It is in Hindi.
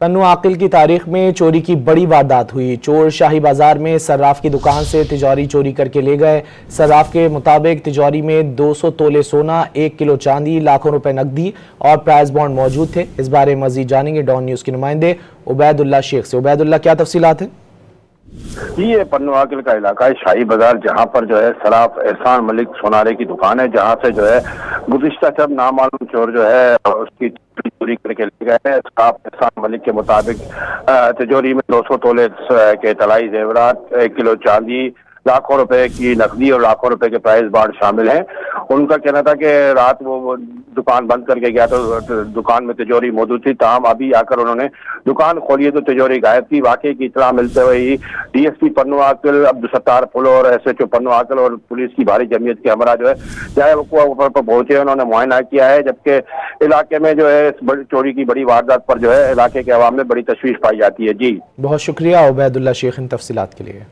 पन्नू आकिल की तारीख में चोरी की बड़ी वारदात हुई। चोर शाही बाजार में सर्राफ की दुकान से तिजोरी चोरी करके ले गए। सर्राफ के मुताबिक तिजोरी में 200 तोले सोना, 1 किलो चांदी, लाखों रुपए नकदी और प्राइज बॉन्ड मौजूद थे। इस बारे में मजीद जानेंगे डॉन न्यूज के नुमाइंदे उबैदुल्ला शेख से। उबैदुल्ला, क्या तफसीलात है? जी, ये पन्नू आकिल का इलाका है, शाही बाजार, जहाँ पर जो है सराफ एहसान मलिक सोनारे की दुकान है, जहाँ से जो है गुज़िश्ता शब नामालूम चोर जो है उसकी चोरी करके ले गए हैं। सराफ एहसान मलिक के मुताबिक तिजोरी में 200 तोले के तलाई जेवरात, 1 किलो चांदी, लाखों रुपए की नकदी और लाखों रुपए के प्राइज बांड शामिल हैं। उनका कहना था कि रात वो दुकान बंद करके गया तो दुकान में तिजोरी मौजूद थी, ताहम अभी आकर उन्होंने दुकान खोली तो तिजोरी गायब थी। वाकई की इत्तला मिलते हुए ही डीएसपी पन्नू आकिल, अब्दुल पुलो और एसएचओ पन्नू आकिल और पुलिस की भारी जमीयत के हमरा जो है चाहे वो पर पहुंचे, उन्होंने मुआयना किया है। जबकि इलाके में जो है इस चोरी की बड़ी वारदात पर जो है इलाके के अवाम में बड़ी तशवीश पाई जाती है। जी, बहुत शुक्रिया उबैदुल्ला शेख इन तफसीलात के लिए।